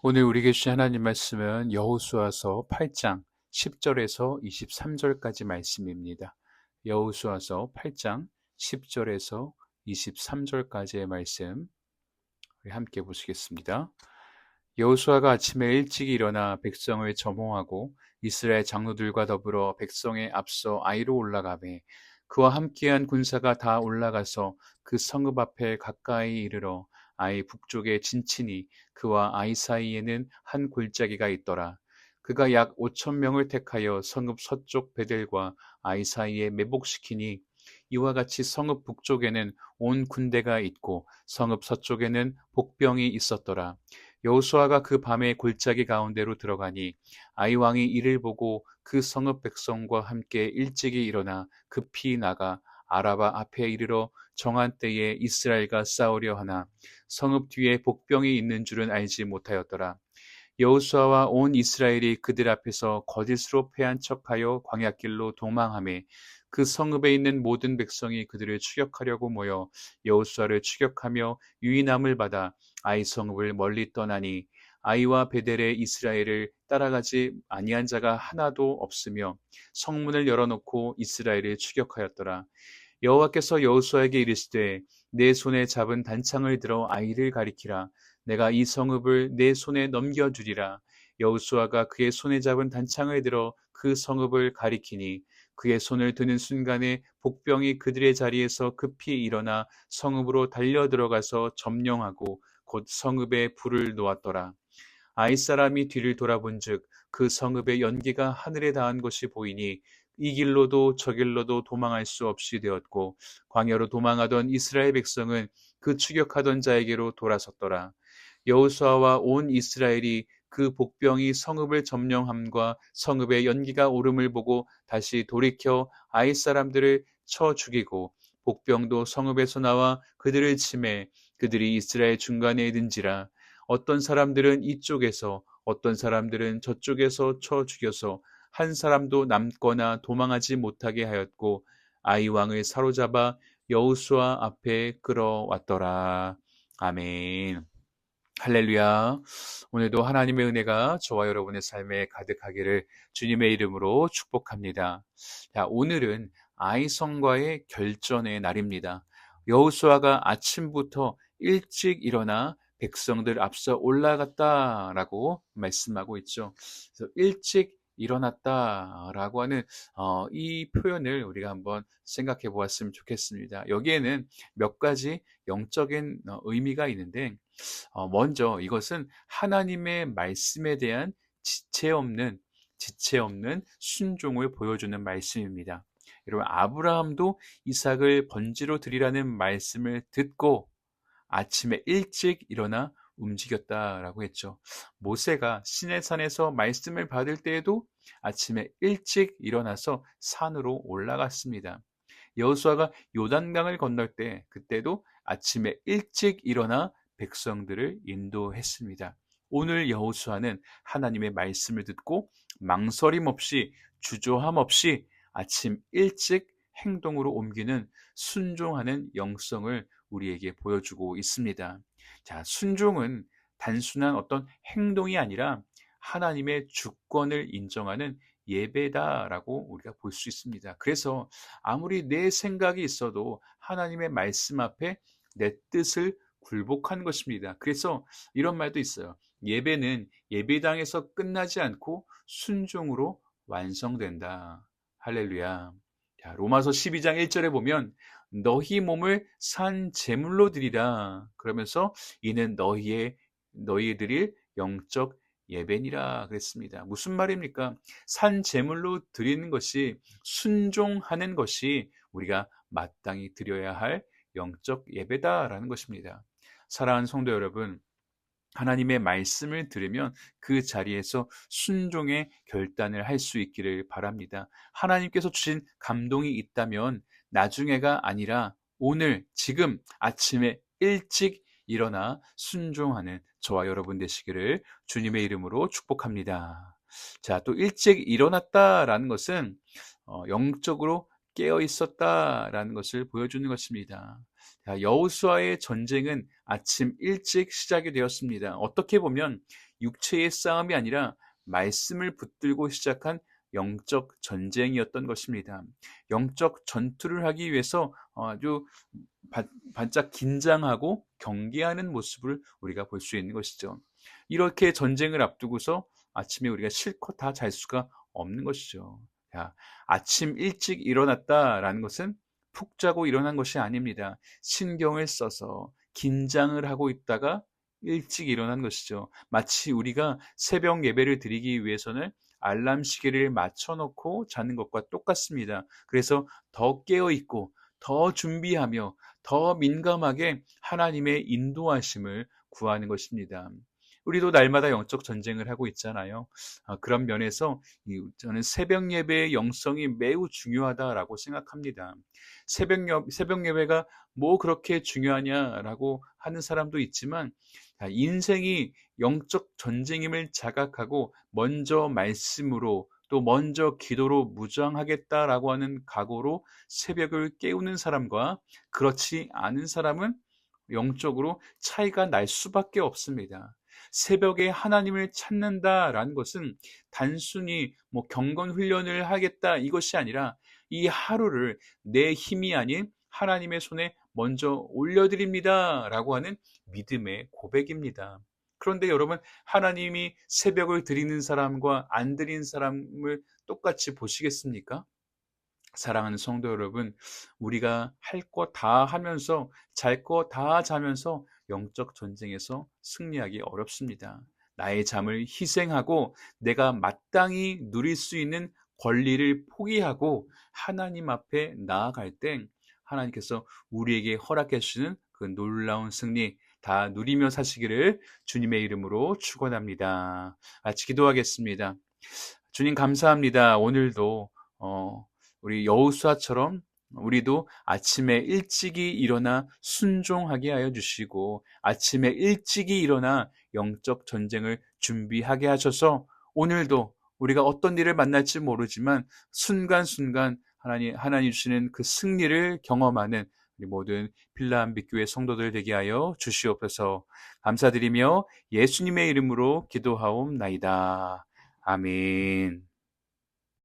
오늘 우리에게 주신 하나님 말씀은 여호수아서 8장 10절에서 23절까지 말씀입니다. 여호수아서 8장 10절에서 23절까지의 말씀 우리 함께 보시겠습니다. 여호수아가 아침에 일찍 일어나 백성을 점호하고 이스라엘 장로들과 더불어 백성에 앞서 아이로 올라가매 그와 함께한 군사가 다 올라가서 그 성읍 앞에 가까이 이르러 아이 북쪽에 진친이 그와 아이 사이에는 한 골짜기가 있더라. 그가 약 5천 명을 택하여 성읍 서쪽 베델과 아이 사이에 매복시키니 이와 같이 성읍 북쪽에는 온 군대가 있고 성읍 서쪽에는 복병이 있었더라. 여호수아가 그 밤에 골짜기 가운데로 들어가니 아이 왕이 이를 보고 그 성읍 백성과 함께 일찍이 일어나 급히 나가 아라바 앞에 이르러 정한 때에 이스라엘과 싸우려 하나 성읍 뒤에 복병이 있는 줄은 알지 못하였더라. 여호수아와 온 이스라엘이 그들 앞에서 거짓으로 패한 척하여 광야길로 도망하매 그 성읍에 있는 모든 백성이 그들을 추격하려고 모여 여호수아를 추격하며 유인함을 받아 아이 성읍을 멀리 떠나니 아이와 베델의 이스라엘을 따라가지 아니한 자가 하나도 없으며 성문을 열어놓고 이스라엘을 추격하였더라. 여호와께서 여호수아에게 이르시되 내 손에 잡은 단창을 들어 아이를 가리키라. 내가 이 성읍을 내 손에 넘겨주리라. 여호수아가 그의 손에 잡은 단창을 들어 그 성읍을 가리키니 그의 손을 드는 순간에 복병이 그들의 자리에서 급히 일어나 성읍으로 달려 들어가서 점령하고 곧 성읍에 불을 놓았더라. 아이 사람이 뒤를 돌아본즉 그 성읍의 연기가 하늘에 닿은 것이 보이니 이 길로도 저 길로도 도망할 수 없이 되었고 광야로 도망하던 이스라엘 백성은 그 추격하던 자에게로 돌아섰더라. 여호수아와 온 이스라엘이 그 복병이 성읍을 점령함과 성읍의 연기가 오름을 보고 다시 돌이켜 아이 사람들을 쳐 죽이고 복병도 성읍에서 나와 그들을 치매 그들이 이스라엘 중간에 있는지라. 어떤 사람들은 이쪽에서 어떤 사람들은 저쪽에서 쳐 죽여서 한 사람도 남거나 도망하지 못하게 하였고 아이 왕을 사로잡아 여호수아 앞에 끌어왔더라. 아멘. 할렐루야. 오늘도 하나님의 은혜가 저와 여러분의 삶에 가득하기를 주님의 이름으로 축복합니다. 자, 오늘은 아이성과의 결전의 날입니다. 여호수아가 아침부터 일찍 일어나 백성들 앞서 올라갔다라고 말씀하고 있죠. 그래서 일찍 일어났다라고 하는 이 표현을 우리가 한번 생각해 보았으면 좋겠습니다. 여기에는 몇 가지 영적인 의미가 있는데 먼저 이것은 하나님의 말씀에 대한 지체 없는 순종을 보여주는 말씀입니다. 여러분, 아브라함도 이삭을 번지로 드리라는 말씀을 듣고 아침에 일찍 일어나 움직였다라고 했죠. 모세가 시내산에서 말씀을 받을 때에도 아침에 일찍 일어나서 산으로 올라갔습니다. 여호수아가 요단강을 건널 때 그때도 아침에 일찍 일어나 백성들을 인도했습니다. 오늘 여호수아는 하나님의 말씀을 듣고 망설임 없이 주저함 없이 아침 일찍 행동으로 옮기는 순종하는 영성을 우리에게 보여주고 있습니다. 자, 순종은 단순한 어떤 행동이 아니라 하나님의 주권을 인정하는 예배다라고 우리가 볼 수 있습니다. 그래서 아무리 내 생각이 있어도 하나님의 말씀 앞에 내 뜻을 굴복하는 것입니다. 그래서 이런 말도 있어요. 예배는 예배당에서 끝나지 않고 순종으로 완성된다. 할렐루야. 자, 로마서 12장 1절에 보면 너희 몸을 산 제물로 드리라. 그러면서 이는 너희 드릴 영적 예배니라 그랬습니다. 무슨 말입니까? 산 제물로 드리는 것이 순종하는 것이 우리가 마땅히 드려야 할 영적 예배다라는 것입니다. 사랑하는 성도 여러분, 하나님의 말씀을 들으면 그 자리에서 순종의 결단을 할 수 있기를 바랍니다. 하나님께서 주신 감동이 있다면 나중에가 아니라 오늘, 지금 아침에 일찍 일어나 순종하는 저와 여러분 되시기를 주님의 이름으로 축복합니다. 자, 또 일찍 일어났다라는 것은 영적으로 깨어 있었다라는 것을 보여주는 것입니다. 자, 여호수아의 전쟁은 아침 일찍 시작이 되었습니다. 어떻게 보면 육체의 싸움이 아니라 말씀을 붙들고 시작한 영적 전쟁이었던 것입니다. 영적 전투를 하기 위해서 아주 반짝 긴장하고 경계하는 모습을 우리가 볼 수 있는 것이죠. 이렇게 전쟁을 앞두고서 아침에 우리가 실컷 다 잘 수가 없는 것이죠. 자, 아침 일찍 일어났다라는 것은 푹 자고 일어난 것이 아닙니다. 신경을 써서 긴장을 하고 있다가 일찍 일어난 것이죠. 마치 우리가 새벽 예배를 드리기 위해서는 알람 시계를 맞춰놓고 자는 것과 똑같습니다. 그래서 더 깨어있고 더 준비하며 더 민감하게 하나님의 인도하심을 구하는 것입니다. 우리도 날마다 영적 전쟁을 하고 있잖아요. 그런 면에서 저는 새벽 예배의 영성이 매우 중요하다라고 생각합니다. 새벽 예배가 뭐 그렇게 중요하냐라고 하는 사람도 있지만, 인생이 영적 전쟁임을 자각하고 먼저 말씀으로 또 먼저 기도로 무장하겠다라고 하는 각오로 새벽을 깨우는 사람과 그렇지 않은 사람은 영적으로 차이가 날 수밖에 없습니다. 새벽에 하나님을 찾는다라는 것은 단순히 경건 훈련을 하겠다 이것이 아니라 이 하루를 내 힘이 아닌 하나님의 손에 먼저 올려드립니다 라고 하는 믿음의 고백입니다. 그런데 여러분, 하나님이 새벽을 드리는 사람과 안 드리는 사람을 똑같이 보시겠습니까? 사랑하는 성도 여러분, 우리가 할 거 다 하면서 잘 거 다 자면서 영적 전쟁에서 승리하기 어렵습니다. 나의 잠을 희생하고 내가 마땅히 누릴 수 있는 권리를 포기하고 하나님 앞에 나아갈 때 하나님께서 우리에게 허락해 주시는 그 놀라운 승리 다 누리며 사시기를 주님의 이름으로 축원합니다. 같이 기도하겠습니다. 주님 감사합니다. 오늘도 우리 여호수아처럼 우리도 아침에 일찍이 일어나 순종하게 하여 주시고 아침에 일찍이 일어나 영적 전쟁을 준비하게 하셔서 오늘도 우리가 어떤 일을 만날지 모르지만 순간순간 하나님 주시는 그 승리를 경험하는 우리 모든 빌라암빛교회 성도들 되게 하여 주시옵소서. 감사드리며 예수님의 이름으로 기도하옵나이다. 아멘.